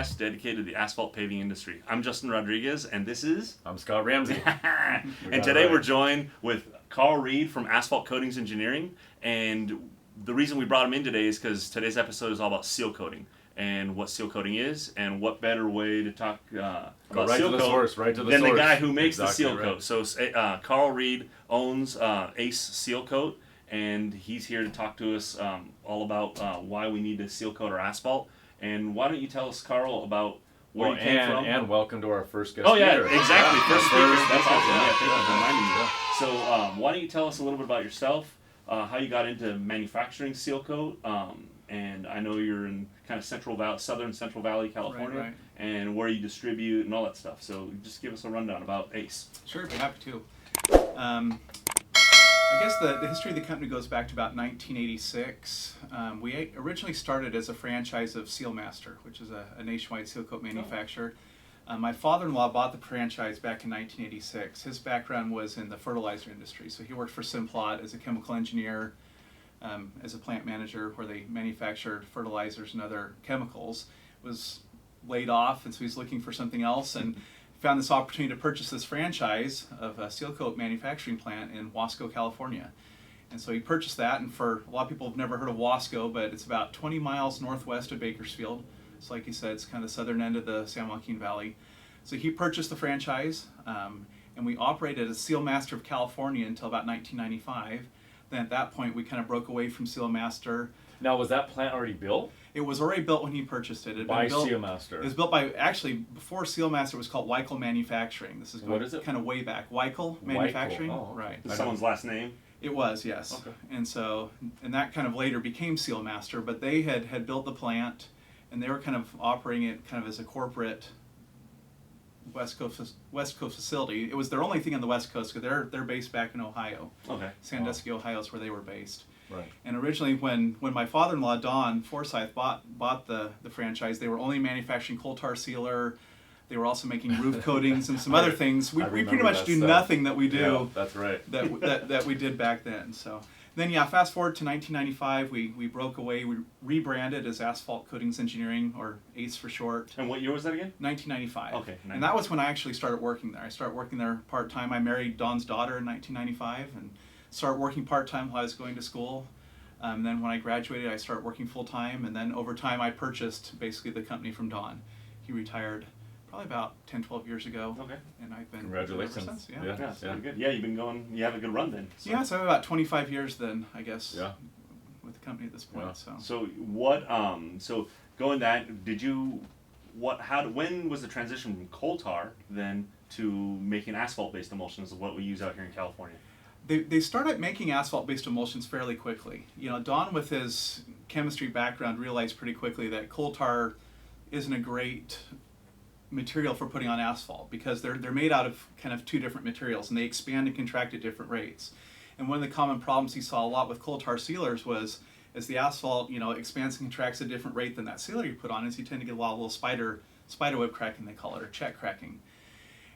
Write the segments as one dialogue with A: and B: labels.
A: podcast dedicated to the asphalt paving industry. I'm Justin Rodriguez, and this is...
B: I'm Scott Ramsey.
A: And today we're joined with Carl Reed from Asphalt Coatings Engineering, and the reason we brought him in today is because today's episode is all about seal coating and what seal coating is, and what better way to talk about
B: right
A: seal
B: to the
A: coat
B: source, right to the
A: than
B: source.
A: the guy who makes
B: Exactly
A: the seal
B: right.
A: coat. So Carl Reed owns Ace Sealcoat, and he's here to talk to us all about why we need to seal coat our asphalt. And why don't you tell us, Carl, about where you came from?
B: And welcome to our first guest
A: Oh yeah,
B: speaker.
A: exactly. First speaker. That's awesome.
B: Yeah,
A: Yeah, thank you for reminding me.
B: yeah.
A: So why don't you tell us a little bit about yourself, how you got into manufacturing Sealcoat, and I know you're in kind of southern Central Valley, California,
C: Right.
A: and where you distribute and all that stuff. So just give us a rundown about Ace.
C: Sure, be happy to. I guess the history of the company goes back to about 1986. We originally started as a franchise of Sealmaster, which is a nationwide seal coat manufacturer. My father-in-law bought the franchise back in 1986. His background was in the fertilizer industry, so he worked for Simplot as a chemical engineer, as a plant manager where they manufactured fertilizers and other chemicals. Was laid off, and so he's looking for something else, and found this opportunity to purchase this franchise of a seal coat manufacturing plant in Wasco, California. And so he purchased that, and for a lot of people have never heard of Wasco, but it's about 20 miles northwest of Bakersfield. So like you said, it's kind of the southern end of the San Joaquin Valley. So he purchased the franchise, and we operated as Sealmaster of California until about 1995. Then at that point, we kind of broke away from Sealmaster.
B: Now, was that plant already built?
C: It was already built when he purchased it. It had
B: By
C: been built,
B: Sealmaster.
C: It was built by, actually, before Sealmaster, it was called Weichel Manufacturing. This is going
B: What is it?
C: kind of way back. Weichel Manufacturing,
B: Oh, okay.
C: right.
A: Is someone's last name?
C: It was, yes.
B: Okay.
C: And so, and that kind of later became Sealmaster, but they had built the plant, and they were kind of operating it kind of as a corporate West Coast facility. It was their only thing on the West Coast, because they're based back in Ohio.
A: Okay.
C: Sandusky, Ohio is where they were based.
B: Right.
C: And originally, when my father-in-law, Don Forsyth, bought the franchise, they were only manufacturing coal tar sealer. They were also making roof coatings and some other things. We pretty
B: remember
C: much
B: that
C: do
B: stuff.
C: nothing that we do
B: Yeah, that's right.
C: that we did back then. So then, yeah, fast forward to 1995, we broke away. We rebranded as Asphalt Coatings Engineering, or ACE for short.
A: And what year was that again?
C: 1995.
A: Okay,
C: And that was when I actually started working there. I started working there part-time. I married Don's daughter in 1995 and started working part-time while I was going to school. Then when I graduated, I started working full-time, and then over time I purchased basically the company from Don. He retired probably about 10, 12 years ago.
A: Okay.
C: And I've been
B: Congratulations.
C: ever since.
B: Yeah.
A: Yeah, that's pretty good. Yeah, you've been going. You have a good run then. So.
C: Yeah, so I have about 25 years then, I guess,
B: Yeah.
C: with the company at this point.
B: Yeah.
A: So what? So going that, did you? When was the transition from coal tar then to making asphalt-based emulsions, of what we use out here in California?
C: They started making asphalt-based emulsions fairly quickly. You know, Don, with his chemistry background, realized pretty quickly that coal tar isn't a great material for putting on asphalt, because they're made out of kind of two different materials, and they expand and contract at different rates. And one of the common problems he saw a lot with coal tar sealers was, as the asphalt, you know, expands and contracts at a different rate than that sealer you put on, is you tend to get a lot of little spider web cracking, they call it, or check cracking.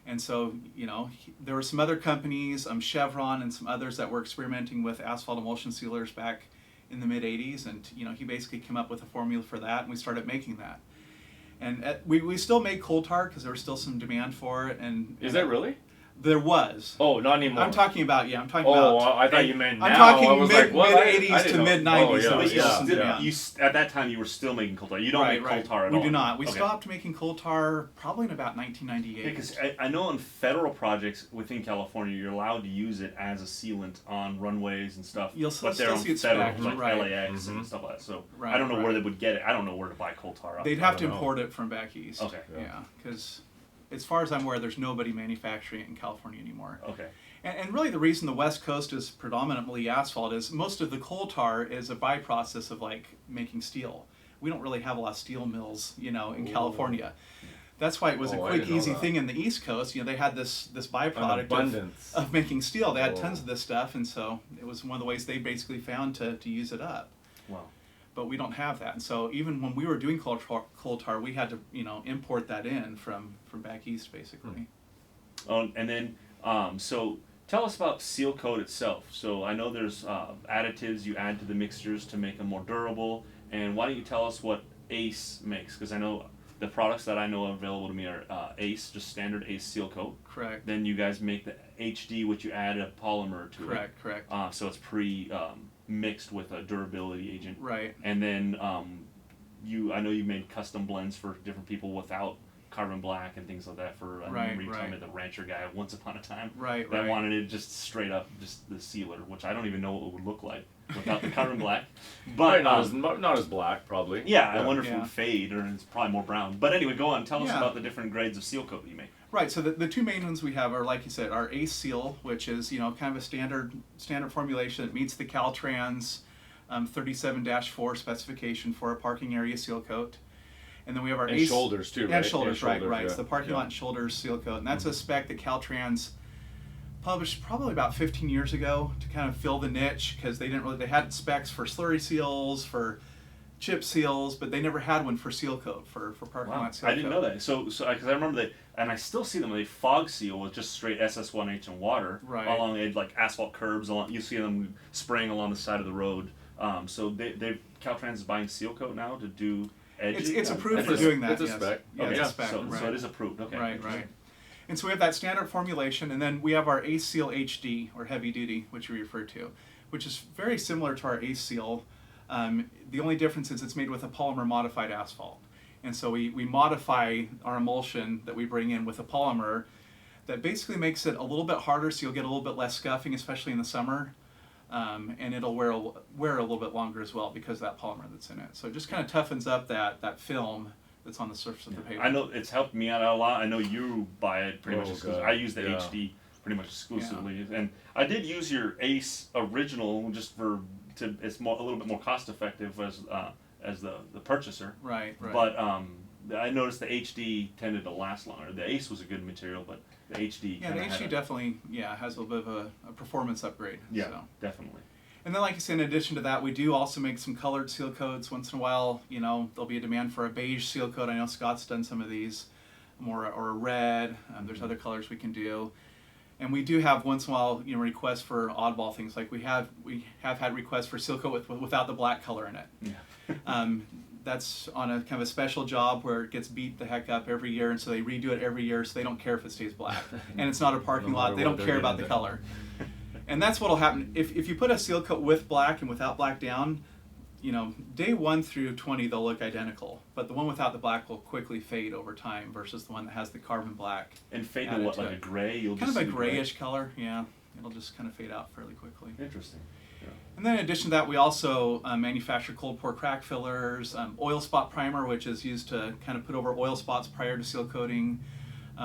C: And so, you know, there were some other companies, Chevron and some others, that were experimenting with asphalt emulsion sealers back in the mid-'80s, and, you know, he basically came up with a formula for that, and we started making that. And we still make coal tar because there was still some demand for it.
B: Is that really?
C: There was.
B: Oh, not anymore.
C: I'm talking about, about.
B: Oh, I thought you meant now.
C: I'm talking
B: I was
C: mid,
B: like, what?
C: mid-'80s
B: I didn't
C: to
B: know.
C: mid-'90s.
B: Oh, yeah,
C: there was
B: yeah,
C: still some
B: yeah.
C: demand.
A: At that time, you were still making coal tar. You don't make coal tar at all.
C: We do not. We
A: Okay.
C: stopped making coal tar probably in about 1998.
A: Because I know on federal projects within California, you're allowed to use it as a sealant on runways and stuff.
C: You'll
A: but they're on
C: see it's
A: federal,
C: back,
A: like
C: right.
A: LAX and stuff like that. So
C: Right,
A: I don't know where
C: right.
A: they would get it. I don't know where to buy coal tar.
C: They'd
A: I
C: have to
A: don't know.
C: import it from back east.
A: Okay.
C: Yeah, because as far as I'm aware, there's nobody manufacturing it in California anymore.
A: Okay.
C: And really the reason the West Coast is predominantly asphalt is most of the coal tar is a byprocess of like making steel. We don't really have a lot of steel mills, you know, in California. That's why it was a
B: I
C: quick,
B: didn't know
C: easy
B: that.
C: thing in the East Coast. You know, they had this
B: An
C: byproduct
B: abundance.
C: of making steel. They had
B: Oh.
C: tons of this stuff, and so it was one of the ways they basically found to use it up.
A: Wow.
C: But we don't have that, and so even when we were doing coal tar, we had to, you know, import that in from back east, basically.
A: Oh, and then so tell us about Sealcoat itself. So I know there's additives you add to the mixtures to make them more durable. And why don't you tell us what Ace makes? Because I know The products that I know available to me are Ace, just standard Ace seal coat.
C: Correct.
A: Then you guys make the HD, which you add a polymer to it.
C: Correct.
A: So it's mixed with a durability agent.
C: Right.
A: And then I know you made custom blends for different people without carbon black and things like that. For I remember you telling me the rancher guy once upon a time that wanted it just straight up, just the sealer, which I don't even know what it would look like without the carbon black. But
B: not as black, probably.
A: Yeah, I wonder if it would fade, or it's probably more brown. But anyway, go on. Tell us about the different grades of seal coat that you make.
C: Right. So the two main ones we have are, like you said, our Ace Seal, which is kind of a standard formulation that meets the Caltrans 37-4 specification for a parking area seal coat. And then we have our Ace
B: shoulders too, right?
C: And shoulders, right.
B: Yeah.
C: It's the parking lot and shoulders seal coat, and that's a spec that Caltrans published probably about 15 years ago to kind of fill the niche, because they had specs for slurry seals, for chip seals, but they never had one for seal coat, for parking lot seal coat.
A: I didn't know that. So because I remember that, and I still see them. They fog seal with just straight SS1H and water along the edge, like asphalt curbs. You see them spraying along the side of the road. So Caltrans is buying seal coat now to do edges.
C: It's approved for doing that.
B: It's a spec.
C: It's a spec.
A: So it is approved. Okay.
C: Right. And so we have that standard formulation, and then we have our Ace Seal HD, or heavy duty, which we refer to, which is very similar to our Ace Seal. The only difference is it's made with a polymer modified asphalt. And so we modify our emulsion that we bring in with a polymer that basically makes it a little bit harder, so you'll get a little bit less scuffing, especially in the summer. And it'll wear a little bit longer as well because of that polymer that's in it. So it just kind of toughens up that film that's on the surface of the paper.
A: I know it's helped me out a lot. I know you buy it pretty much exclusively. I use the HD pretty much exclusively, and I did use your Ace original just it's a little bit more cost effective as the purchaser.
C: Right.
A: But I noticed the HD tended to last longer. The Ace was a good material, but the HD
C: the HD definitely has a little bit of a performance upgrade.
A: Yeah, definitely.
C: And then, like you said, in addition to that, we do also make some colored seal coats. Once in a while, there'll be a demand for a beige seal coat. I know Scott's done some of these, or a red. There's other colors we can do. And we do have once in a while, requests for oddball things. Like we have had requests for seal coat without the black color in it.
A: Yeah.
C: That's on a kind of a special job where it gets beat the heck up every year, and so they redo it every year, so they don't care if it stays black. And it's not a parking lot; they don't care about the color. And that's what'll happen if you put a seal coat with black and without black down. Day 1 through 20 they'll look identical, but the one without the black will quickly fade over time versus the one that has the carbon black.
A: And fade to what, like a gray?
C: Kind of a grayish color, yeah. It'll just kind of fade out fairly quickly.
A: Interesting. Yeah.
C: And then in addition to that, we also manufacture cold pour crack fillers, oil spot primer, which is used to kind of put over oil spots prior to seal coating.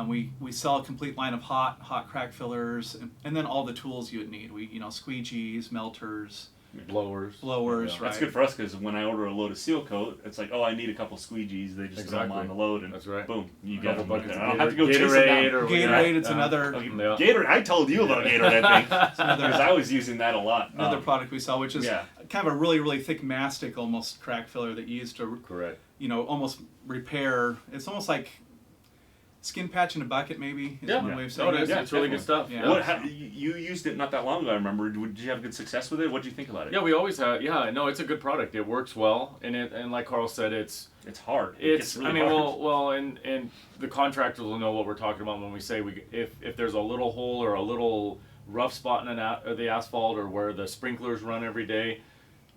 C: We sell a complete line of hot crack fillers, and then all the tools you would need. We squeegees, melters,
B: blowers,
C: right.
A: That's good for us because when I order a load of seal coat, it's like, oh, I need a couple squeegees. They just throw them on the load, and boom, you got them right there. I don't have to go chase them down.
C: Gatorade, it's another.
A: Gatorade, I told you about Gatorade, I think, because I was using that a lot.
C: Another product we sell, which is kind of a really, really thick mastic, almost crack filler that you use to, almost repair. It's almost like skin patch in a bucket, maybe. Is one way of saying
B: it is. It's really good stuff.
A: Yeah. You used it not that long ago, I remember. Did you have good success with it? What did you think about it?
B: Yeah, we always have. Yeah, no, it's a good product. It works well, and like Carl said, it's
A: hard. It's really hard.
B: And the contractors will know what we're talking about when we say if there's a little hole or a little rough spot in the asphalt or where the sprinklers run every day,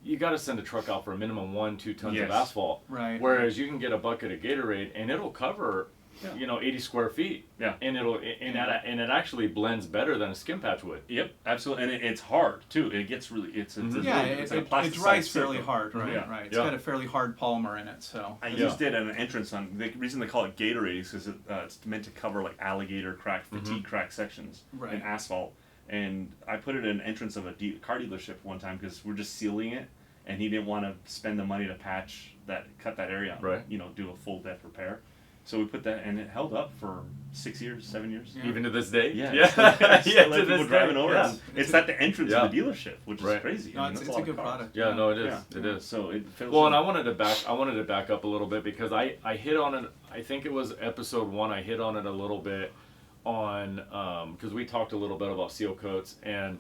B: you got to send a truck out for a minimum 1-2 tons of asphalt.
C: Right.
B: Whereas you can get a bucket of Gatorade and it'll cover 80 square feet.
A: Yeah.
B: And it actually blends better than a skin patch would.
A: Yep, absolutely. And it's hard too. It gets really
C: it dries fairly hard, right?
A: Yeah.
C: Right. It's got a fairly hard polymer in it, so.
A: I used it at an entrance on. The reason they call it Gatorade is because it's meant to cover like alligator crack, fatigue crack sections in asphalt. And I put it in an entrance of a car dealership one time because we're just sealing it, and he didn't want to spend the money to cut that area, do a full depth repair. So we put that, and it held up for 6 years, 7 years.
B: Yeah. Even to this day?
A: Yeah. Still like people driving over. Yeah. It's at the entrance of the dealership, which is crazy.
C: No, it's a good product.
B: Yeah, no, it is. Yeah. It is.
A: So it feels
B: and I wanted to back up a little bit because I hit on it. I think it was episode 1. I hit on it a little bit on because we talked a little bit about seal coats, and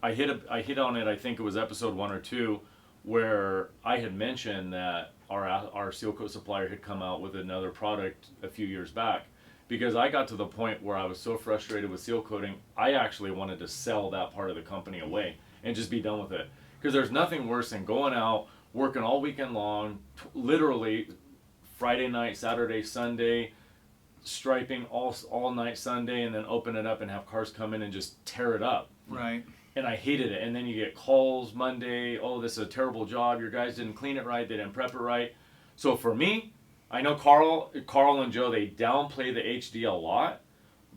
B: I hit on it. I think it was episode 1 or 2 where I had mentioned that our Sealcoat supplier had come out with another product a few years back, because I got to the point where I was so frustrated with seal coating, I actually wanted to sell that part of the company away and just be done with it. Because there's nothing worse than going out, working all weekend long, literally Friday night, Saturday, Sunday, striping all night Sunday, and then open it up and have cars come in and just tear it up.
C: Right.
B: And I hated it. And then you get calls Monday, oh, this is a terrible job, your guys didn't clean it right, they didn't prep it right. So for me, I know Carl and Joe, they downplay the HD a lot,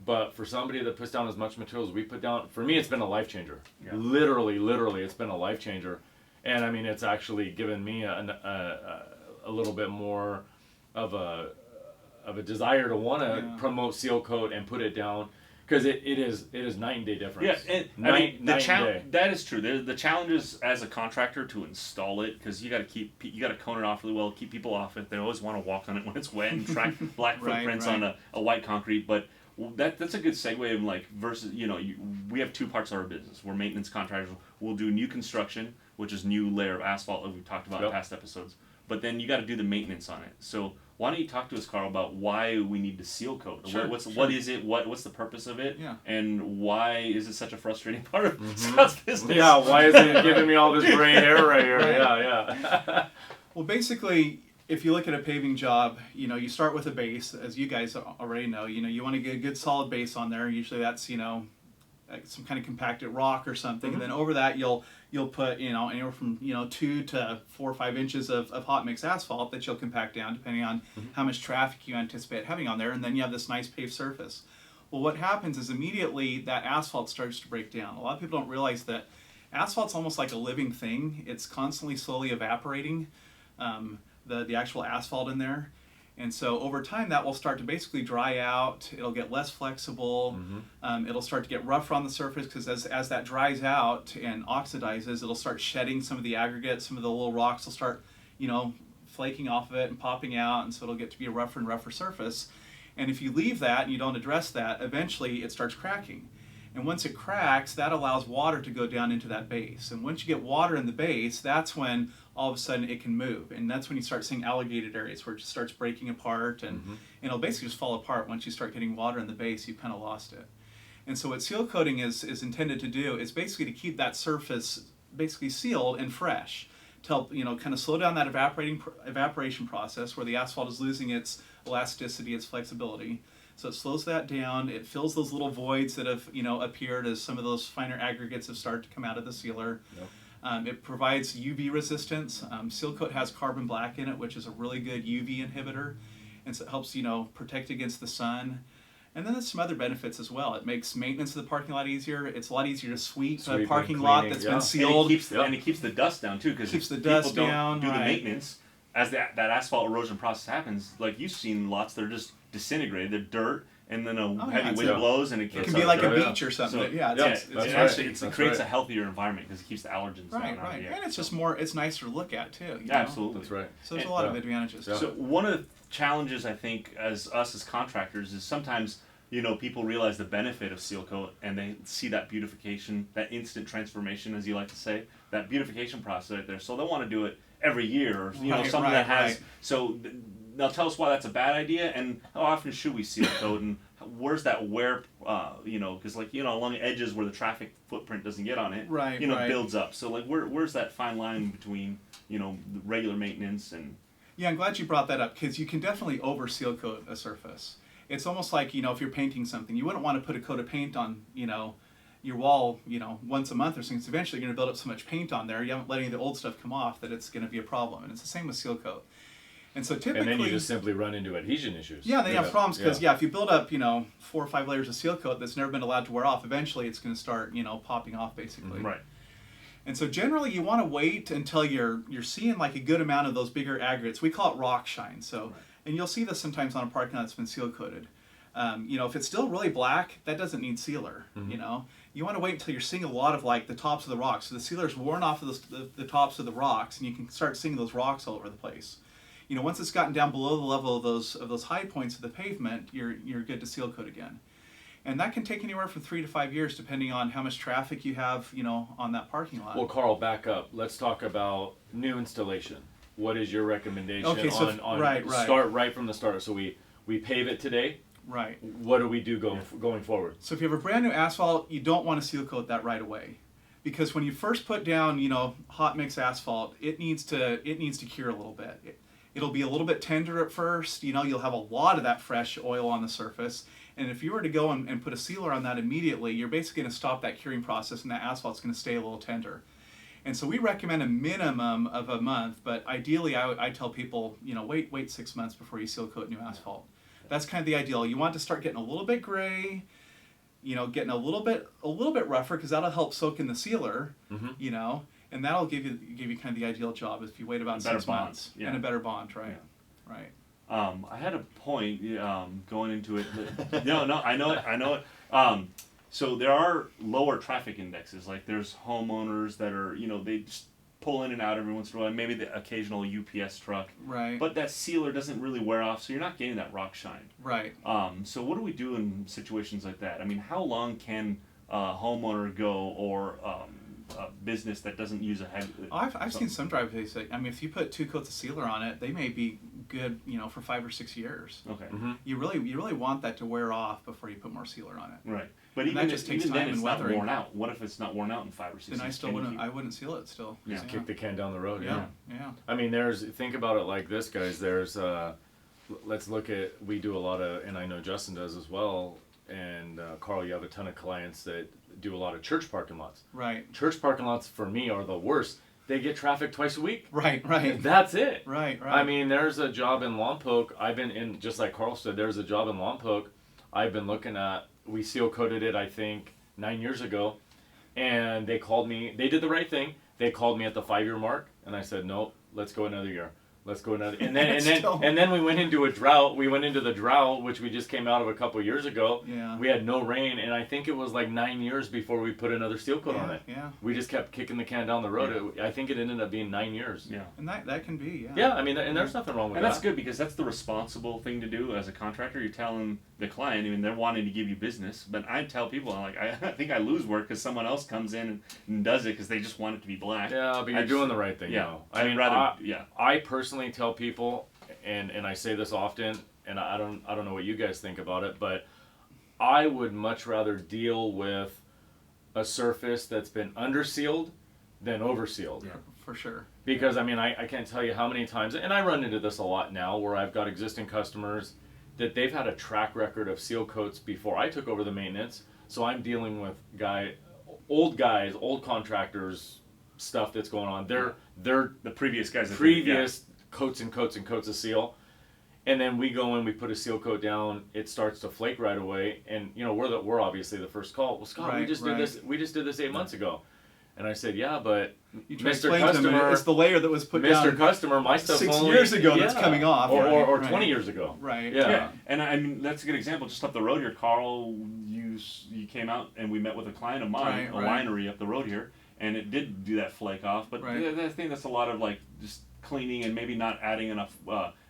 B: but for somebody that puts down as much material as we put down, for me it's been a life changer. Yeah. Literally, it's been a life changer. And I mean, it's actually given me a little bit more of a desire to want to promote Sealcoat and put it down, because it is night and day difference.
A: Yeah, and I mean that is true. The challenge is as a contractor to install it, because you got to cone it off really well, keep people off it. They always want to walk on it when it's wet and track black footprints on a white concrete. But that's a good segue of like versus we have two parts of our business. We're maintenance contractors. We'll do new construction, which is new layer of asphalt that we've talked about in past episodes. But then you got to do the maintenance on it. So why don't you talk to us, Carl, about why we need to seal coat?
C: Sure,
A: what is it? What's the purpose of it?
C: Yeah.
A: And why is it such a frustrating part of Scott's business?
B: Yeah, why is it giving me all this gray hair right here? Yeah.
C: Well, basically, if you look at a paving job, you start with a base, as you guys already know. You want to get a good solid base on there. Usually that's some kind of compacted rock or something, and then over that you'll put anywhere from 2 to 4 or 5 inches of hot mix asphalt that you'll compact down depending on how much traffic you anticipate having on there, and then you have this nice paved surface. Well, what happens is immediately that asphalt starts to break down. A lot of people don't realize that asphalt's almost like a living thing. It's constantly slowly evaporating, the actual asphalt in there. And so over time that will start to basically dry out. It'll get less flexible. It'll start to get rougher on the surface, because as that dries out and oxidizes, it'll start shedding some of the aggregates. Some of the little rocks will start flaking off of it and popping out, and so it'll get to be a rougher and rougher surface. And if you leave that and you don't address that, eventually it starts cracking. And once it cracks, that allows water to go down into that base. And once you get water in the base, that's when all of a sudden it can move. And that's when you start seeing alligated areas where it just starts breaking apart, and it'll basically just fall apart. Once you start getting water in the base, you've kind of lost it. And so what seal coating is intended to do is basically to keep that surface basically sealed and fresh, to help kind of slow down that evaporation process where the asphalt is losing its elasticity, its flexibility. So it slows that down. It fills those little voids that have appeared as some of those finer aggregates have started to come out of the sealer. It provides UV resistance. Sealcoat has carbon black in it, which is a really good UV inhibitor, and so it helps protect against the sun. And then there's some other benefits as well. It makes maintenance of the parking lot easier. It's a lot easier to sweep a parking lot that's been sealed.
A: And it keeps the dust down too, because
C: keeps the dust down.
A: Do the maintenance as that asphalt erosion process happens. Like you've seen lots that are just disintegrated. They're dirt, and then a heavy wind blows, and it
C: can be like a beach or something.
A: It creates a healthier environment because it keeps the allergens down.
C: Right. And it's just it's nicer to look at too.
A: Absolutely,
B: that's right.
C: So there's a lot of advantages.
A: So one of the challenges I think as contractors is sometimes people realize the benefit of Sealcoat, and they see that beautification, that instant transformation, as you like to say, that beautification process right there. So they want to do it every year, or something that has. Right. So now tell us why that's a bad idea, and how often should we Sealcoat, and where's that wear? Because along the edges where the traffic footprint doesn't get on it, builds up. So where's that fine line between the regular maintenance and?
C: Yeah, I'm glad you brought that up, because you can definitely over Sealcoat a surface. It's almost like, if you're painting something, you wouldn't want to put a coat of paint on, your wall, once a month or something. So eventually you're going to build up so much paint on there, you haven't let any of the old stuff come off, that it's going to be a problem. And it's the same with Sealcoat. And so typically...
B: And then you just simply run into adhesion issues.
C: Yeah, then you have problems, because, if you build up, 4 or 5 layers of Sealcoat that's never been allowed to wear off, eventually it's going to start, popping off, basically.
A: Right.
C: And so generally you want to wait until you're seeing like a good amount of those bigger aggregates. We call it rock shine. So, and you'll see this sometimes on a parking lot that's been seal coated. If it's still really black, that doesn't need sealer. You want to wait until you're seeing a lot of like the tops of the rocks. So the sealer's worn off of the tops of the rocks, and you can start seeing those rocks all over the place. Once it's gotten down below the level of those high points of the pavement, you're good to seal coat again. And that can take anywhere from 3 to 5 years, depending on how much traffic you have, on that parking lot.
B: Well, Carl, back up. Let's talk about new installation. what is your recommendation
C: Okay, so
B: on start right from the start? So we pave it today.
C: Right.
B: What do we do going forward?
C: So if you have a brand new asphalt, you don't want to seal coat that right away, because when you first put down, hot mix asphalt, it needs to cure a little bit. It'll be a little bit tender at first. You'll have a lot of that fresh oil on the surface, and if you were to go and put a sealer on that immediately, you're basically going to stop that curing process, and that asphalt's going to stay a little tender. And so we recommend a minimum of a month, but ideally I tell people, wait 6 months before you seal coat new asphalt. That's kind of the ideal. You want to start getting a little bit gray, getting a little bit rougher, because that'll help soak in the sealer, and that'll give you kind of the ideal job if you wait about 6 months.
A: Yeah.
C: And a better bond, right? Yeah. Right.
A: I had a point going into it. I know it. So there are lower traffic indexes. Like there's homeowners that are, they just pull in and out every once in a while. Maybe the occasional UPS truck.
C: Right.
A: But that sealer doesn't really wear off, so you're not getting that rock shine.
C: Right.
A: So what do we do in situations like that? I mean, how long can a homeowner go, or a business that doesn't use a heavy...
C: I've seen some driveways that, if you put 2 coats of sealer on it, they may be good, for 5 or 6 years.
A: Okay.
B: Mm-hmm.
C: You really want that to wear off before you put more sealer on it.
A: Right. But
C: and
A: even
C: that just takes
A: even
C: time
A: then,
C: and
A: it's not
C: weathering.
A: worn out. What if it's not worn out in 5 or 6
C: Then
A: years?
C: I wouldn't seal it still.
A: Yeah.
B: Kick the can down the road.
C: Yeah.
B: I mean, think about it like this, guys. There's, let's look at, we do a lot of, and I know Justin does as well, and Carl, you have a ton of clients that do a lot of church parking lots.
C: Right.
B: Church parking lots, for me, are the worst. They get traffic twice a week.
C: Right.
B: That's it.
C: Right.
B: I mean, there's a job in Lompoc. I've been in, just like Carl said, there's a job in Lompoc I've been looking at. We seal coated it, I think, 9 years ago. And they called me. They did the right thing. They called me at the 5-year mark. And I said, nope, let's go another year. Let's go another. And then we went into a drought. We went into the drought, which we just came out of a couple years ago.
C: Yeah.
B: We had no rain, and I think it was like 9 years before we put another seal coat on it.
C: Yeah.
B: We just kept kicking the can down the road. I think it ended up being 9 years.
A: Yeah.
C: And that can be. Yeah.
B: Yeah, I mean, and there's nothing wrong with that.
A: And that's good, because that's the responsible thing to do as a contractor. You're telling the client, they're wanting to give you business, but I tell people, I think I lose work because someone else comes in and does it because they just want it to be black.
B: Yeah, but you're doing the right thing.
A: Yeah.
B: I personally tell people, and I say this often, and I don't know what you guys think about it, but I would much rather deal with a surface that's been undersealed than oversealed.
C: Yeah, for sure.
B: Because I can't tell you how many times, and I run into this a lot now, where I've got existing customers that they've had a track record of seal coats before I took over the maintenance. So I'm dealing with old contractors, stuff that's going on. They're
A: the previous guys.
B: Coats and coats and coats of seal, and then we go in, we put a seal coat down, it starts to flake right away, and we're obviously the first call. Well, Scott, we just did this 8 months ago, and I said, yeah, but Mr. Customer,
C: it's the layer that was put down.
B: Mr. Customer, my stuff
C: 6 years ago that's coming off,
B: or 20 years ago,
C: right?
B: Yeah.
A: And that's a good example. Just up the road here, Carl, you came out and we met with a client of mine, winery up the road here, and it did do that flake off, but I think that's a lot of just cleaning and maybe not adding enough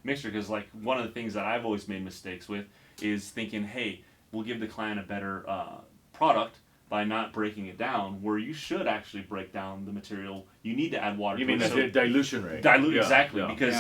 A: mixture, because one of the things that I've always made mistakes with is thinking, hey, we'll give the client a better product by not breaking it down, where you should actually break down the material. You need to add water.
B: You mean the dilution rate?
A: Exactly, because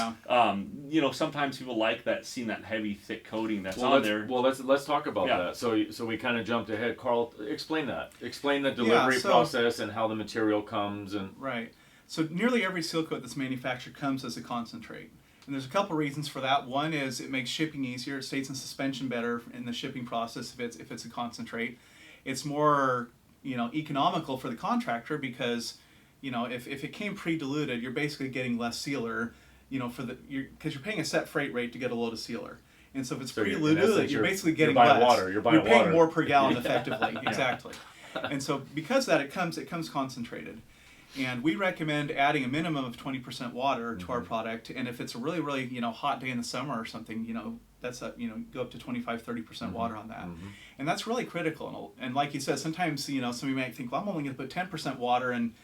A: sometimes people like seeing that heavy, thick coating that's on there.
B: Well, let's talk about that. So we kind of jumped ahead. Carl, explain that. Explain the delivery process and how the material comes and.
C: Right. So nearly every seal coat that's manufactured comes as a concentrate. And there's a couple reasons for that. One is it makes shipping easier. It stays in suspension better in the shipping process if it's a concentrate. It's more economical for the contractor, because if it came pre-diluted, you're basically getting less sealer, because you're paying a set freight rate to get a load of sealer. And so if it's pre-diluted, you're basically getting less.
B: You're paying
C: more per gallon effectively. Exactly. And so because of that, it comes concentrated. And we recommend adding a minimum of 20% water to our product. And if it's a really, really, hot day in the summer or something, that's go up to 25-30% water on that. And that's really critical. And like you said, sometimes, somebody might think, well, I'm only going to put 10% water and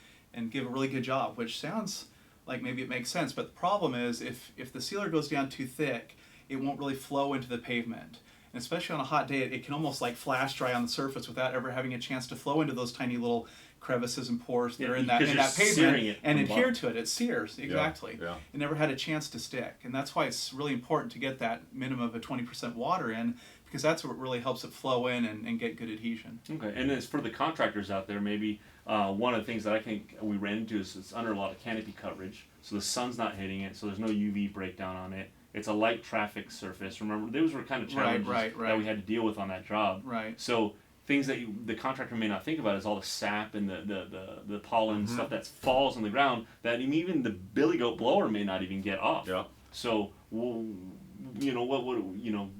C: give a really good job, which sounds like maybe it makes sense. But the problem is if the sealer goes down too thick, it won't really flow into the pavement. And especially on a hot day, it can almost flash dry on the surface without ever having a chance to flow into those tiny little crevices and pores that are in
A: because
C: that
A: you're searing
C: pavement
A: it
C: and
A: from the
C: adhere
A: bottom.
C: to it. It sears, exactly.
B: Yeah.
C: It never had a chance to stick. And that's why it's really important to get that minimum of a 20% water in, because that's what really helps it flow in and get good adhesion.
A: Okay, and as for the contractors out there, maybe one of the things that I think we ran into is it's under a lot of canopy coverage, so the sun's not hitting it, so there's no UV breakdown on it. It's a light traffic surface. Remember, those were kind of challenges that we had to deal with on that job.
C: Right.
A: So things that the contractor may not think about is all the sap and the pollen stuff that falls on the ground that even the billy goat blower may not even get off.
B: Yeah.
A: So, well,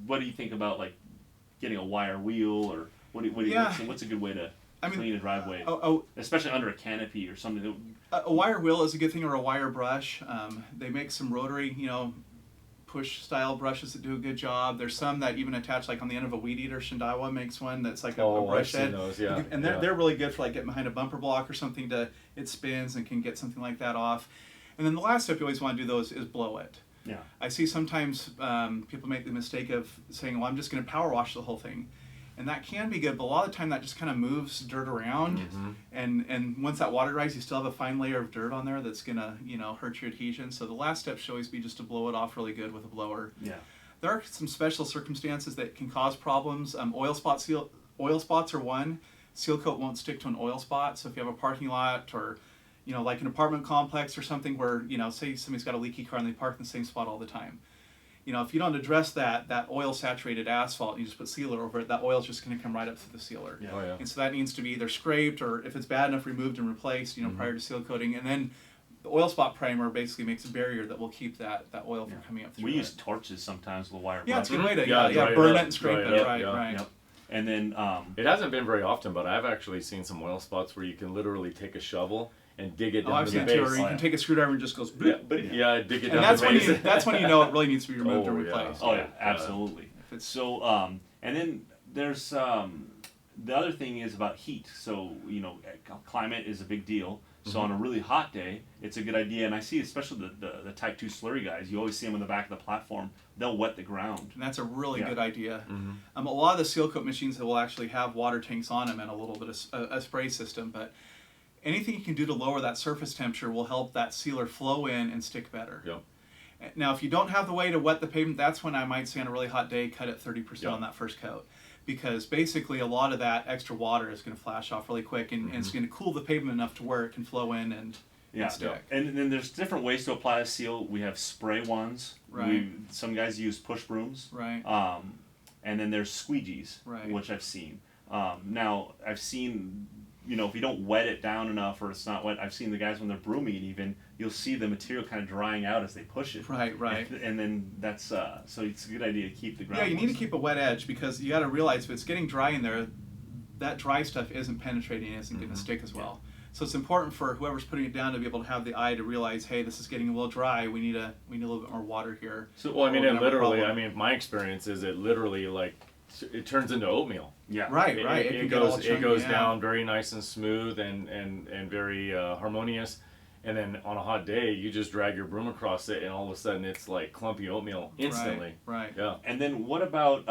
A: what do you think about like getting a wire wheel, or what's a good way to clean a driveway, especially under a canopy or something?
C: A wire wheel is a good thing, or a wire brush. They make some rotary, push style brushes that do a good job. There's some that even attach like on the end of a weed eater. Shindawa makes one that's like a brush
B: I've seen
C: head.
B: those, yeah.
C: And they're really good for like getting behind a bumper block or something it spins and can get something like that off. And then the last step you always want to do those is blow it.
A: Yeah.
C: I see sometimes people make the mistake of saying, well, I'm just going to power wash the whole thing. And that can be good, but a lot of the time that just kind of moves dirt around. And once that water dries, you still have a fine layer of dirt on there that's going to, hurt your adhesion. So the last step should always be just to blow it off really good with a blower.
A: Yeah.
C: There are some special circumstances that can cause problems. Oil spots are one. Sealcoat won't stick to an oil spot. So if you have a parking lot or like an apartment complex or something where, say somebody's got a leaky car and they park in the same spot all the time. If you don't address that oil-saturated asphalt, and you just put sealer over it, that oil's just going to come right up through the sealer.
A: Yeah.
B: Oh, yeah.
C: And so that needs to be either scraped or, if it's bad enough, removed and replaced, prior to seal coating. And then the oil spot primer basically makes a barrier that will keep that oil from coming up through
A: We
C: it.
A: use torches sometimes with a wire brush.
C: Yeah, it's a good way to
B: dry
C: burn
B: up,
C: it and scrape
B: dry
C: it.
B: up,
C: Right,
B: yeah.
C: right.
A: Yep. And then
B: It hasn't been very often, but I've actually seen some oil spots where you can literally take a shovel and dig it down
C: I've
B: to
C: seen
B: the
C: it too,
B: base.
C: or you can take a screwdriver and just goes bloop.
B: dig it
C: And
B: down
C: that's
B: to the
C: when
B: base.
C: that's when you know it really needs to be removed or
B: Oh, yeah.
C: replaced.
A: oh yeah, absolutely. So and then there's the other thing is about heat. So climate is a big deal. So on a really hot day, it's a good idea. And I see especially the Type 2 slurry guys. You always see them on the back of the platform. They'll wet the ground.
C: And that's a really
A: Yeah.
C: good idea. A lot of the Sealcoat machines that will actually have water tanks on them and a little bit of a spray system, but anything you can do to lower that surface temperature will help that sealer flow in and stick better.
B: Yep.
C: Now, if you don't have the way to wet the pavement, that's when I might say on a really hot day, cut it 30% on that first coat. Because basically a lot of that extra water is going to flash off really quick and it's going to cool the pavement enough to where it can flow in and stick.
A: And then there's different ways to apply a seal. We have spray ones.
C: Right.
A: Some guys use push brooms.
C: Right.
A: And then there's squeegees,
C: Right.
A: which I've seen. Now, I've seen, if you don't wet it down enough or it's not wet, I've seen the guys when they're brooming it even, you'll see the material kind of drying out as they push it.
C: Right, right.
A: And then that's, so it's a good idea to keep the ground
C: Yeah, you need to
A: moist.
C: keep a wet edge because you got to realize if it's getting dry in there, that dry stuff isn't penetrating and isn't going to stick as well. So it's important for whoever's putting it down to be able to have the eye to realize, hey, this is getting a little dry. We need a little bit more water here.
A: So,
B: Well, I mean,
C: Or we're
B: it
C: gonna have a
B: literally,
C: problem.
B: my experience is it literally, it turns into oatmeal.
A: yeah.
C: Right,
B: It,
C: right.
B: it
C: can get all
B: goes
C: chunky, yeah.
B: down very nice and smooth and very harmonious. And then on a hot day, you just drag your broom across it, and all of a sudden it's like clumpy oatmeal instantly.
C: Right.
B: Yeah.
A: And then what about,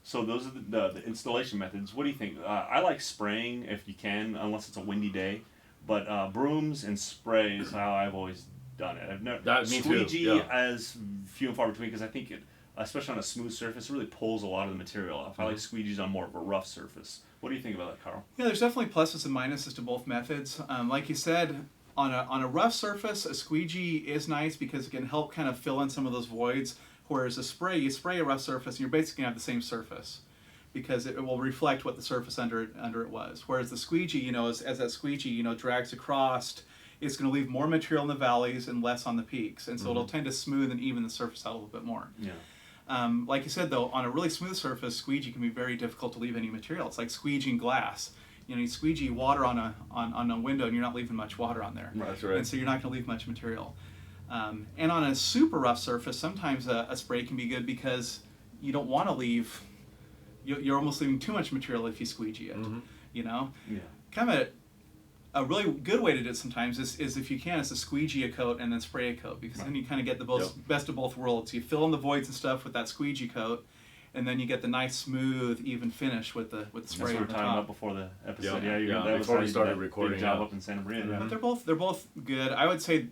A: so those are the installation methods. What do you think? I like spraying if you can, unless it's a windy day. But brooms and spray is how I've always done it. I've never
B: Me too,
A: squeegee
B: yeah.
A: as few and far between because I think it, especially on a smooth surface, it really pulls a lot of the material off. I like squeegees on more of a rough surface. What do you think about that, Carl?
C: Yeah, there's definitely pluses and minuses to both methods. Like you said, on a rough surface, a squeegee is nice because it can help kind of fill in some of those voids. Whereas you spray a rough surface, and you're basically going to have the same surface because it will reflect what the surface under it was. Whereas the squeegee, as that squeegee, drags across, it's going to leave more material in the valleys and less on the peaks. And so it'll tend to smooth and even the surface out a little bit more.
A: Yeah.
C: Like you said, though, on a really smooth surface, squeegee can be very difficult to leave any material. It's like squeegeeing glass. You squeegee water on a window, and you're not leaving much water on there.
B: Right. That's right.
C: And so you're not going to leave much material. And on a super rough surface, sometimes a spray can be good because you don't want to leave. You're almost leaving too much material if you squeegee it.
A: Yeah.
C: Kind of a really good way to do it sometimes is if you can, is to squeegee a coat and then spray a coat because then you kind of get the best of both worlds. You fill in the voids and stuff with that squeegee coat, and then you get the nice smooth even finish with the
A: That's
C: spray
A: what we
C: on
A: were
C: the
A: talking
C: top.
A: about before the episode.
B: Yeah,
A: Yeah, that was
B: before
A: how
B: we
A: you
B: started
A: did that
B: recording,
A: big job
B: yeah.
A: up in Santa Maria.
C: But they're both good. I would say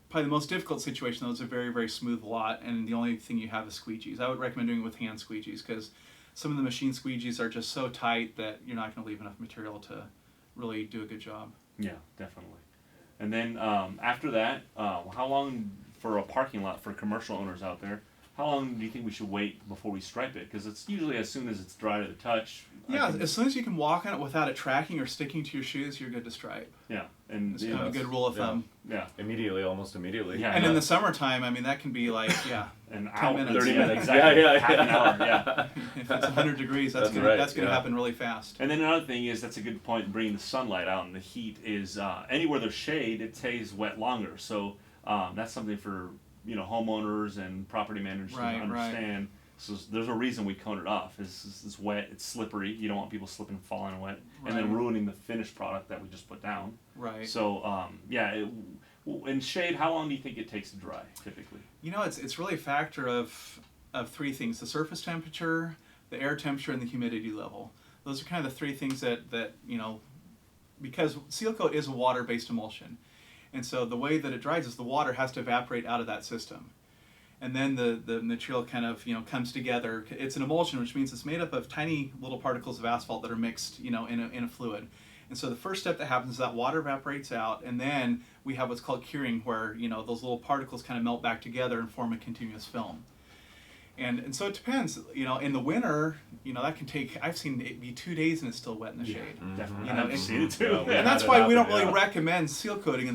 C: probably the most difficult situation though is a very, very smooth lot, and the only thing you have is squeegees. I would recommend doing it with hand squeegees because some of the machine squeegees are just so tight that you're not going to leave enough material to really do a good job.
A: Yeah, definitely. And then after that, how long for a parking lot for commercial owners out there? How long do you think we should wait before we stripe it? Because it's usually as soon as it's dry to the touch.
C: Yeah, as soon as you can walk on it without it tracking or sticking to your shoes, you're good to stripe.
A: Yeah, and
C: It's kind of a good rule of thumb.
A: yeah,
B: Immediately, almost immediately.
A: Yeah.
C: And in the summertime, I mean, that can be like,
A: an
C: 10
A: hour,
C: minutes.
A: 30
C: Yeah.
A: minutes, exactly.
B: Yeah,
A: half an hour. Yeah.
C: if it's 100 degrees, that's
B: That's
C: gonna
B: right,
C: that's gonna
B: yeah.
C: happen really fast.
A: And then another thing is that's a good point. Bringing the sunlight out and the heat is anywhere there's shade, it stays wet longer. So that's something for homeowners and property managers
C: Right,
A: to understand. So there's a reason we cone it off. It's wet, it's slippery. You don't want people slipping, falling wet, and then
C: Right.
A: ruining the finished product that we just put down.
C: Right.
A: So in shade, how long do you think it takes to dry typically?
C: It's really a factor of three things: the surface temperature, the air temperature, and the humidity level. Those are kind of the three things that because Sealcoat is a water-based emulsion, and so the way that it dries is the water has to evaporate out of that system, and then the material kind of comes together. It's an emulsion, which means it's made up of tiny little particles of asphalt that are mixed in a fluid. And so the first step that happens is that water evaporates out, and then we have what's called curing, where those little particles kind of melt back together and form a continuous film. And so it depends. In the winter, that can take. I've seen it be 2 days and it's still wet in the shade.
A: Definitely,
C: You know,
A: I've seen it too.
B: Yeah, we
C: And that's
B: had it
C: why we don't
B: happen,
C: really
B: yeah.
C: recommend seal coating in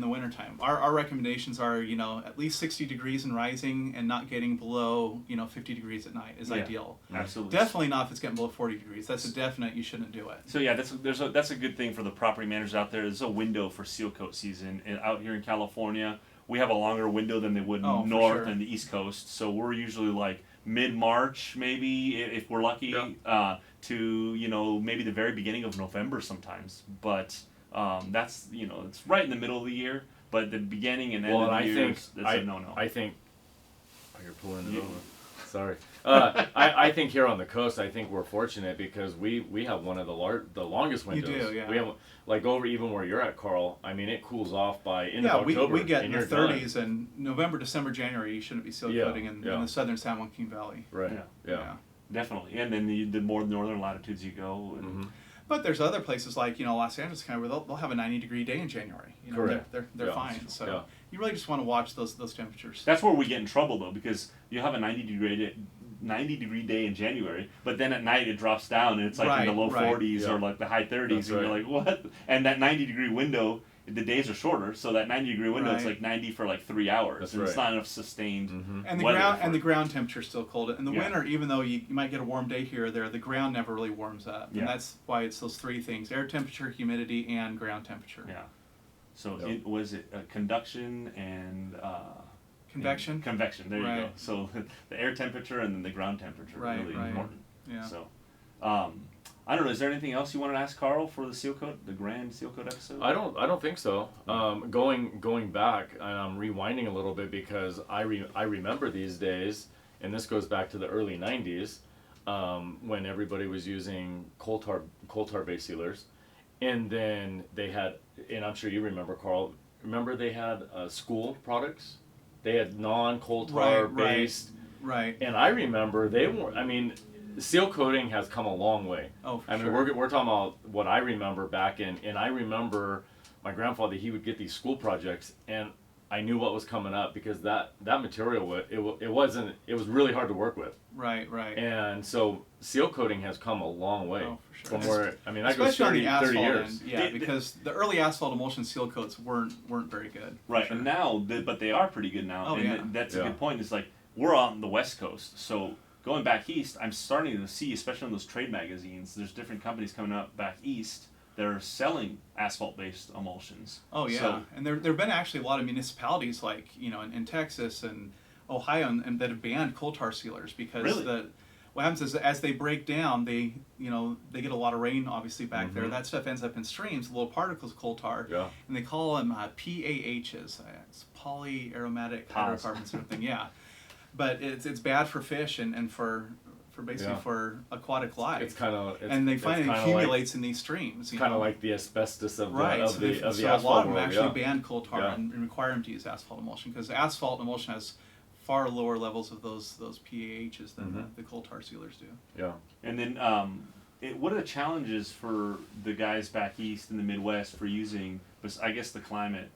C: the wintertime. Our recommendations are at least 60 degrees and rising, and not getting below 50 degrees at night is
A: Yeah.
C: ideal.
A: Absolutely.
C: Definitely not if it's getting below 40 degrees. That's a definite. You shouldn't do it.
A: So yeah, that's a good thing for the property managers out there. There's a window for seal coat season. And out here in California, we have a longer window than they would
C: Oh, for
A: north
C: sure.
A: and the East Coast. So we're usually like mid-March, maybe if we're lucky, to maybe the very beginning of November sometimes. But that's it's right in the middle of the year. But the beginning and end
B: Well,
A: of
B: and
A: the
B: I
A: year,
B: think
A: that's a no-no.
B: I think. Oh, you're pulling it
A: Yeah.
B: over. Sorry. I think here on the coast, I think we're fortunate because we have one of the longest windows.
C: do, yeah.
B: We have over even where you're at, Carl. I mean, it cools off by end
C: Yeah,
B: of October.
C: we get in
B: and
C: the
B: you're done.
C: 30s, and November, December, January, you shouldn't be seal
B: Yeah,
C: coating in
B: yeah.
C: the southern San Joaquin Valley.
B: Right. Yeah.
A: Definitely. And then the more northern latitudes you go. And,
B: Mm-hmm.
C: But there's other places like Los Angeles, kind of where they'll have a 90-degree day in January.
B: Correct.
C: They're
B: Yeah.
C: fine. So
B: Yeah.
C: you really just want to watch those temperatures.
A: That's where we get in trouble though, because you have a 90-degree day in January, but then at night it drops down and it's like in the low 40s
B: Yeah.
A: or like the high 30s,
B: That's
A: and you're
B: right.
A: like, what? And that 90-degree window, the days are shorter, so that 90-degree window it's
C: Right.
A: like 90 for like 3 hours,
B: That's
A: and it's
B: right.
A: not enough sustained.
C: And the
A: weather
C: ground
A: for
C: and the
A: it.
C: ground temperature is still cold. In the
A: Yeah.
C: winter, even though you might get a warm day here or there, the ground never really warms up.
A: Yeah.
C: And that's why it's those three things: air temperature, humidity, and ground temperature.
A: Yeah. So
B: Yep.
A: it was conduction and
C: Convection?
A: and convection. There you go.
C: Right.
A: So the air temperature and then the ground temperature
C: Right,
A: really
C: right.
A: important.
C: Yeah.
A: So. I don't know. Is there anything else you want to ask Carl for the Sealcoat, the grand Sealcoat episode?
B: I don't think so. Going back, and I'm rewinding a little bit because I remember these days, and this goes back to the early '90s, when everybody was using coal tar base sealers, and then they had, and I'm sure you remember, Carl. Remember they had school products. They had non-coal tar based,
C: Right.
B: and I remember they were. I mean, seal coating has come a long way.
C: Oh, for
B: I mean,
C: sure.
B: we're talking about what I remember back in, and I remember my grandfather, he would get these school projects, and I knew what was coming up because that material, it was really hard to work with.
C: Right.
B: And so seal coating has come a long way
C: Oh, for sure.
B: from where, I mean, that goes
C: Especially on
B: 30
C: the asphalt
B: years.
C: end, yeah, because the early asphalt emulsion seal coats weren't very good. for
A: Right,
C: sure.
A: and now, but they are pretty good now.
C: Oh,
A: and
C: yeah.
A: that's a
B: Yeah.
A: good point. It's like we're on the West Coast, so going back east, I'm starting to see, especially in those trade magazines, there's different companies coming up back east that are selling asphalt-based emulsions.
C: Oh yeah,
A: So,
C: and there have been actually a lot of municipalities like in Texas and Ohio and that have banned coal tar sealers because
A: Really?
C: what happens is as they break down, they get a lot of rain obviously back there.
B: Mhm.
C: That stuff ends up in streams, little particles of coal tar,
B: Yeah.
C: and they call them PAHs. It's polyaromatic
A: Pals.
C: hydrocarbons sort of thing. Yeah, but it's bad for fish and for basically for aquatic life.
B: It's kind of
C: and they find it accumulates in these streams.
B: Kind of like the asbestos of
C: right.
B: the
C: So
B: asphalt
C: a lot of them
B: world,
C: actually ban coal tar and require them to use asphalt emulsion because asphalt emulsion has far lower levels of those PAHs than the coal tar sealers do.
B: Yeah.
A: And then what are the challenges for the guys back east in the Midwest for using? I guess the climate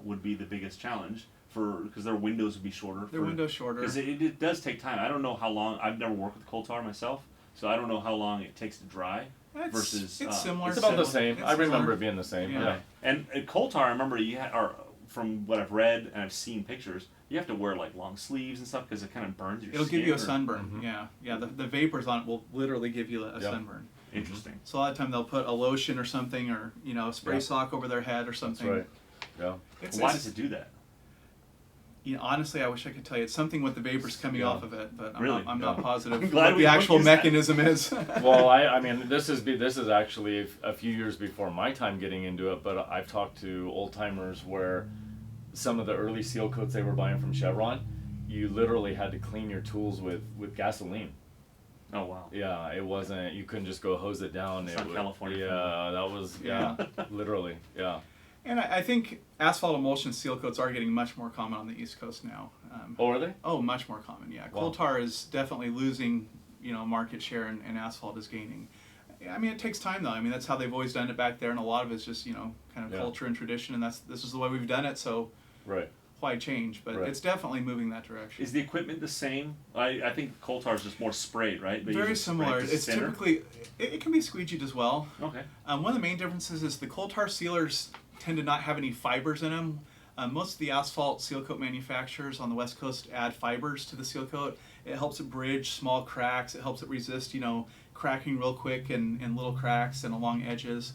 A: would be the biggest challenge because their windows would be shorter.
C: Their windows shorter.
A: Because it does take time. I don't know how long. I've never worked with coal tar myself, so I don't know how long it takes to dry. Versus
C: it's similar.
B: It's about the same. I remember it being the same. Yeah.
A: And coal tar, I remember from what I've read and I've seen pictures, you have to wear like long sleeves and stuff because it kind of burns your skin.
C: It'll give you a sunburn. Yeah. The vapors on it will literally give you a sunburn.
A: Interesting.
C: So a lot of time they'll put a lotion or something, or a spray sock over their head or something.
B: That's right. Yeah.
A: Why does it do that?
C: Honestly, I wish I could tell you. It's something with the vapors coming off of it, but I'm not positive
A: glad
C: what the actual mechanism is.
B: Well, I mean, this is actually a few years before my time getting into it, but I've talked to old timers where some of the early seal coats they were buying from Chevron, you literally had to clean your tools with gasoline.
A: Oh wow.
B: Yeah, it wasn't. You couldn't just go hose it down.
A: It's not California.
B: Yeah, that was literally. Yeah.
C: And I think asphalt emulsion seal coats are getting much more common on the East Coast now.
B: Oh, are they?
C: Oh, much more common. Yeah, coal tar is definitely losing, market share, and asphalt is gaining. I mean, it takes time though. I mean, that's how they've always done it back there, and a lot of it's just kind of culture and tradition, and this is the way we've done it. So.
B: Right.
C: Why change? But it's definitely moving that direction.
A: Is the equipment the same? I think coal tar is just more sprayed, right?
C: Very similar. It's typically it can be squeegeed as well.
A: Okay.
C: One of the main differences is the coal tar sealers tend to not have any fibers in them. Most of the asphalt seal coat manufacturers on the West Coast add fibers to the seal coat. It helps it bridge small cracks. It helps it resist, cracking real quick and little cracks and along edges.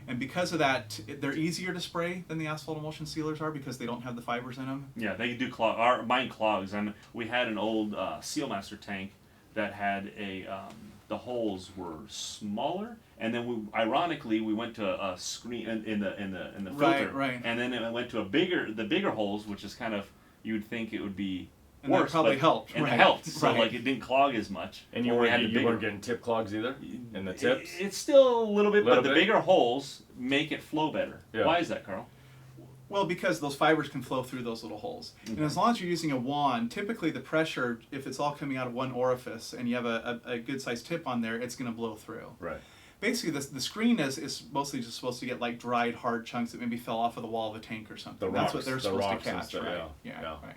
C: And because of that, they're easier to spray than the asphalt emulsion sealers are because they don't have the fibers in them.
A: Yeah, they do clog. Mine clogs, and we had an old Sealmaster tank that had the holes were smaller, and then ironically we went to a screen in the filter,
C: right,
A: and then it went to the bigger holes, which is kind of you would think it would be.
C: And
A: worse,
C: that probably helped.
A: And it helped, so like it didn't clog as much.
B: And you weren't getting tip clogs either in the tips?
A: It's still a little bit, but the bigger holes make it flow better.
B: Yeah.
A: Why is that, Carl?
C: Well, because those fibers can flow through those little holes. And as long as you're using a wand, typically the pressure, if it's all coming out of one orifice and you have a good sized tip on there, it's going to blow through.
B: Right.
C: Basically, the screen is mostly just supposed to get like dried, hard chunks that maybe fell off of the wall of a tank or something. That's what they're supposed to catch, right? Yeah. Right.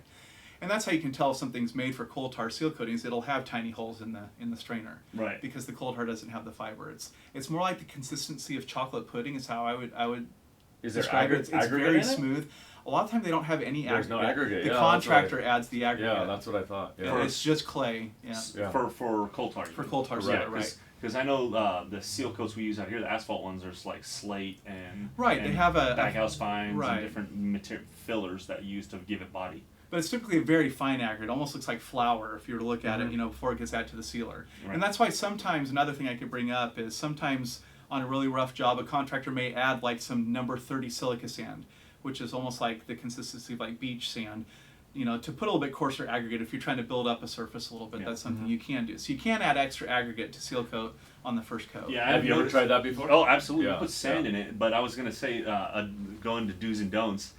C: And that's how you can tell if something's made for coal tar seal coatings. It'll have tiny holes in the strainer,
A: right?
C: Because the coal tar doesn't have the fiber. It's more like the consistency of chocolate pudding is how I would describe it. It's very smooth. A lot of times they don't have any aggregate.
B: There's no aggregate.
C: The contractor adds the aggregate.
B: Yeah, that's what I thought.
C: Yeah. It's just clay.
A: Yeah. For coal tar.
C: For coal tar, right?
A: Because I know the seal coats we use out here, the asphalt ones, there's like slate and
C: they have a
A: backhouse fines and different fillers that you use to give it body.
C: But it's typically a very fine aggregate. It almost looks like flour if you were to look at it, before it gets out to the sealer. Right. And that's why sometimes, another thing I could bring up is sometimes on a really rough job, a contractor may add like some number 30 silica sand, which is almost like the consistency of like beach sand, to put a little bit coarser aggregate if you're trying to build up a surface a little bit. That's something you can do. So you can add extra aggregate to seal coat on the first coat.
A: Yeah,
B: have you ever tried that before?
A: Oh, absolutely. We put sand in it, but I was going to say, going to do's and don'ts,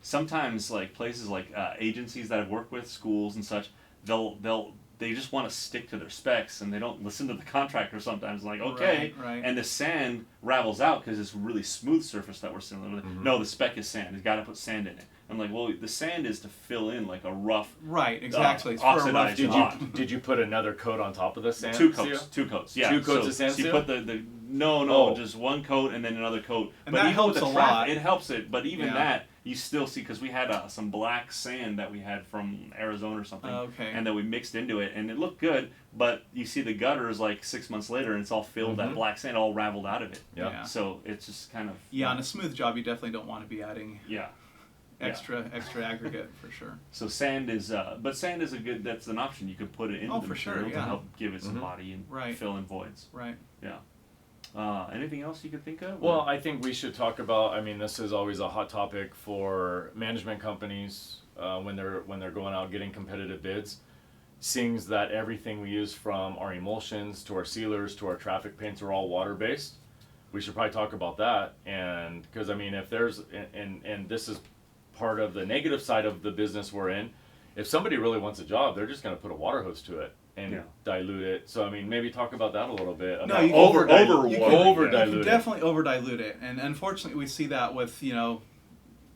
A: sometimes like places like agencies that I've worked with, schools and such, they just want to stick to their specs and they don't listen to the contractor sometimes. Like, okay,
C: right.
A: And the sand ravels out because it's a really smooth surface that we're sealing with. No, the spec is sand. You've got to put sand in it. I'm like, well, the sand is to fill in like a rough,
C: right? Exactly. It's
A: oxidized
C: for a rough
B: Did you put another coat on top of the sand?
A: Two coats. Yeah.
B: 2 coats of sand
A: so you
B: seal?
A: put just one coat and then another coat.
C: And that helps a lot.
A: It helps it, but even that you still see, because we had some black sand that we had from Arizona or something, and then we mixed into it, and it looked good. But you see the gutters like 6 months later, and it's all filled. That black sand all raveled out of it.
B: Yeah.
A: So it's just kind of
C: on a smooth job, you definitely don't want to be adding extra aggregate for sure.
A: So sand is, but sand is that's an option. You could put it into the material to help give it some body and fill in voids.
C: Right.
A: Yeah. Anything else you could think of?
B: Well, I think we should talk about. I mean, this is always a hot topic for management companies when they're going out getting competitive bids. seeing that everything we use from our emulsions to our sealers to our traffic paints are all water based, we should probably talk about that. And because I mean, if there's and this is part of the negative side of the business we're in, if somebody really wants a job, they're just going to put a water hose to it and dilute it. So I mean, maybe talk about that a little bit.
C: No, you
B: over
C: can
B: dilute it.
C: Definitely over dilute it, and unfortunately, we see that with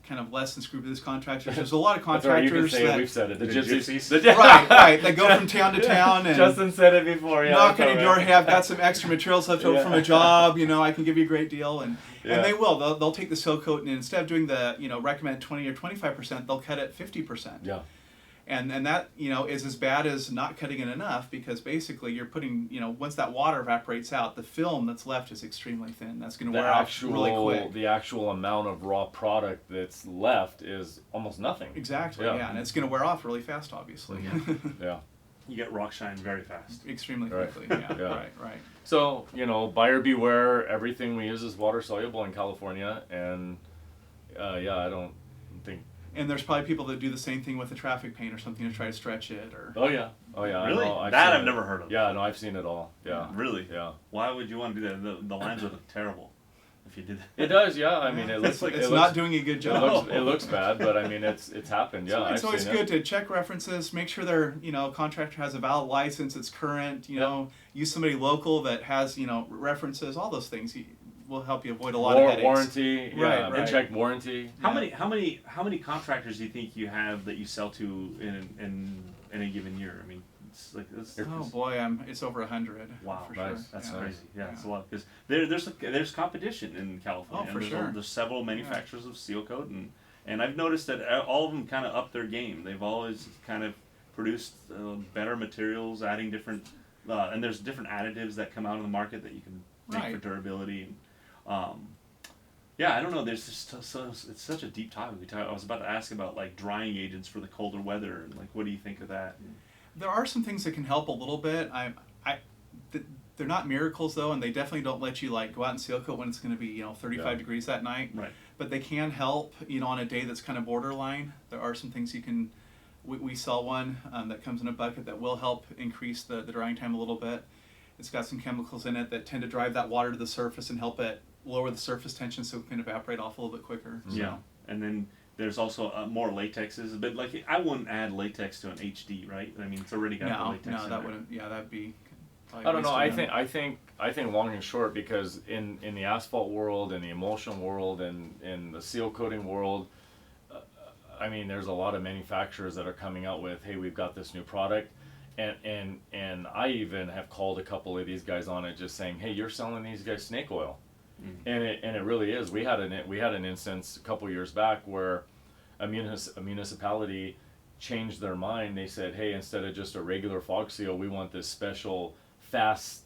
C: kind of less than scrupulous contractors. There's a lot of contractors that
B: we've said it. The gypsies.
C: right. They go from town to town and
B: Justin said it before. Yeah,
C: knock on your door. Hey, I've got some extra materials left over from a job. I can give you a great deal, and they will. They'll take the Sealcoat, and instead of doing the recommend 20 or 25%, they'll cut it 50%.
B: Yeah.
C: And that is as bad as not cutting it enough, because basically you're putting once that water evaporates out, the film that's left is extremely thin. That's going to wear off really quick.
B: The actual amount of raw product that's left is almost nothing.
C: Exactly. Yeah, and it's going to wear off really fast, obviously.
B: Yeah.
A: You get rock shine very fast.
C: Extremely quickly. Yeah. Right.
B: So buyer beware. Everything we use is water soluble in California, and I don't think.
C: And there's probably people that do the same thing with the traffic paint or something to try to stretch it, or.
B: Oh yeah.
A: Really? I've never heard of.
B: Yeah, no, I've seen it all. Yeah.
A: Really?
B: Yeah.
A: Why would you want to do that? The lines would look terrible if you did that.
B: It does. Yeah. I mean, it looks like
C: it's not doing a good job.
B: It looks bad, but I mean, it's happened. Yeah.
C: So it's always good to check references, make sure their contractor has a valid license, it's current. Use somebody local that has references. All those things will help you avoid a lot of headaches.
B: Warranty,
C: right.
B: Check warranty.
A: How many contractors do you think you have that you sell to in a given year? I mean,
C: it's over 100.
A: Wow,
C: for
A: nice.
C: Sure.
A: That's crazy. Yeah, it's a lot, because there's competition in California.
C: Oh, for sure.
A: There's several manufacturers of Sealcoat, and I've noticed that all of them kind of up their game. They've always kind of produced better materials, adding different, and there's different additives that come out in the market that you can make for durability. I don't know. There's just it's such a deep topic. I was about to ask about like drying agents for the colder weather, and like, what do you think of that?
C: There are some things that can help a little bit. They're not miracles though, and they definitely don't let you like go out and Sealcoat when it's going to be 35 degrees that night.
A: Right.
C: But they can help on a day that's kind of borderline. There are some things you can. We sell one that comes in a bucket that will help increase the drying time a little bit. It's got some chemicals in it that tend to drive that water to the surface and help it lower the surface tension so it can evaporate off a little bit quicker. So.
A: Yeah, and then there's also more latexes, but like I wouldn't add latex to an HD, right? I mean, it's already got the latex.
C: No, that wouldn't. Yeah, that'd be.
B: I don't know. I think long and short, because in the asphalt world, in the emulsion world, and in the seal coating world, I mean, there's a lot of manufacturers that are coming out with, hey, we've got this new product. And I even have called a couple of these guys on it, just saying, hey, you're selling these guys snake oil, and it really is. We had an instance a couple years back where a municipality changed their mind. They said, hey, instead of just a regular fog seal, we want this special fast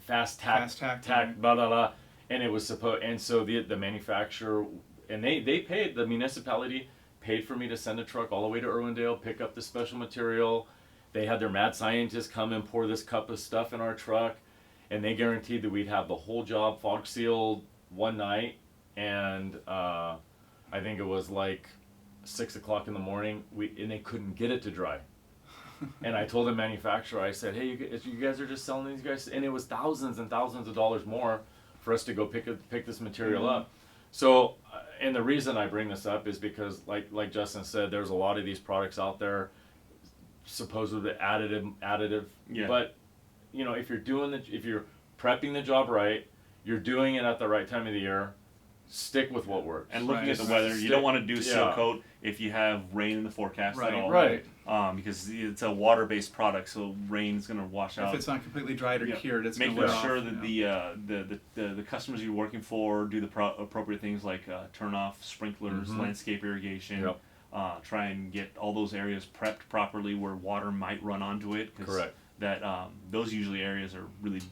B: tack, blah blah blah, and it was and so the manufacturer, and they paid, the municipality paid for me to send a truck all the way to Irwindale, pick up the special material. They had their mad scientists come and pour this cup of stuff in our truck, and they guaranteed that we'd have the whole job fog sealed one night. And I think it was like 6 o'clock in the morning. And they couldn't get it to dry. And I told the manufacturer, I said, hey, you guys are just selling these guys, and it was thousands and thousands of dollars more for us to go pick this material up. So, and the reason I bring this up is because, like Justin said, there's a lot of these products out there, supposedly additive, but if you're prepping the job right, you're doing it at the right time of the year, stick with what works.
A: And looking at the weather, you don't want to do Sealcoat if you have rain in the forecast at all,
B: right?
A: Because it's a water-based product, so rain's going to wash out.
C: If it's not completely dried or cured, it's
A: making sure that the customers you're working for do the appropriate things like turn off sprinklers, landscape irrigation.
B: Yep.
A: Try and get all those areas prepped properly where water might run onto it.
B: Correct.
A: That those usually areas are really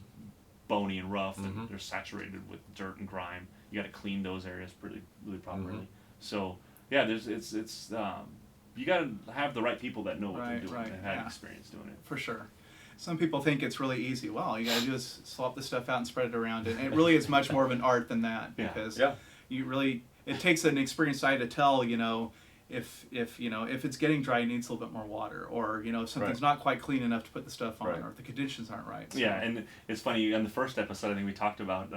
A: bony and rough, and they're saturated with dirt and grime. You got to clean those areas really properly. So it's you got to have the right people that know what they're doing and have experience doing it.
C: For sure. Some people think it's really easy. Well, all you got to do is swap the stuff out and spread it around. And it really is much more of an art than that, because you really, it takes an experienced eye to tell, if it's getting dry, it needs a little bit more water, or if something's not quite clean enough to put the stuff on, or if the conditions aren't right. So.
A: Yeah, and it's funny, in the first episode, I think we talked about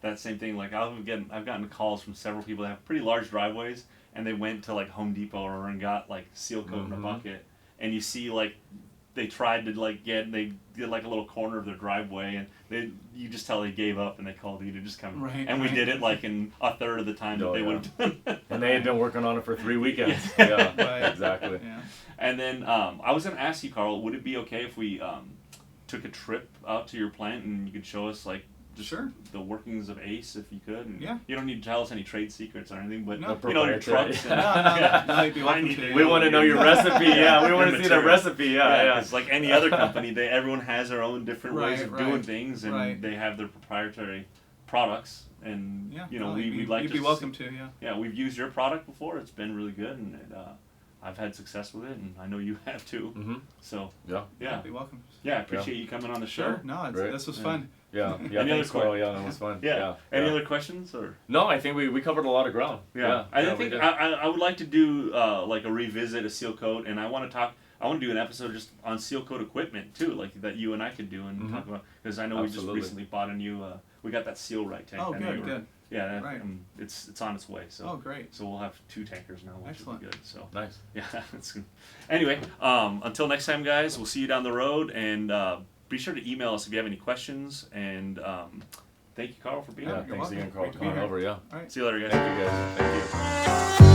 A: that same thing. Like I've gotten calls from several people that have pretty large driveways, and they went to like Home Depot and got like Sealcoat in a bucket, and you see like they tried to like they did like a little corner of their driveway, and you just tell they gave up, and they called you to just come. We did it like in a third of the time that they would have done.
B: And they had been working on it for 3 weekends. Yeah, exactly.
C: Yeah.
A: And then I was gonna ask you, Carl, would it be okay if we took a trip out to your plant and you could show us like just the workings of ACE if you could? And you don't need to tell us any trade secrets or anything, but your trucks.
C: No, you'd be welcome to.
B: We want to know your recipe. Yeah, we want to see the recipe. Yeah.
A: It's like any other company. Everyone has their own different ways of doing things, and they have their proprietary products. And we'd like to.
C: You'd be welcome to.
A: Yeah, we've used your product before. It's been really good, and I've had success with it, and I know you have too.
B: Mm-hmm.
A: So
C: be welcome.
A: Yeah, I appreciate you coming on the show.
C: Sure. No, this was fun.
B: Yeah.
A: Any
B: Carl. Yeah, that was fun.
A: Any other questions or?
B: No, I think we covered a lot of ground.
A: I think I would like to do like a revisit of Sealcoat, and I want to do an episode just on Sealcoat equipment too, like that you and I could do and talk about, because I know we just recently bought a new. We got that Seal Right tank.
C: Oh, good.
A: Yeah, it's on its way. So.
C: Oh, great.
A: So we'll have 2 tankers now, which will be good. So
B: nice.
A: Yeah, that's good. Anyway, until next time, guys. We'll see you down the road, and be sure to email us if you have any questions. And thank you, Carl, for being here.
B: Thanks again, Carl, for coming over. Yeah.
C: All right.
A: See you later, guys.
B: Thank you, guys. Thank you.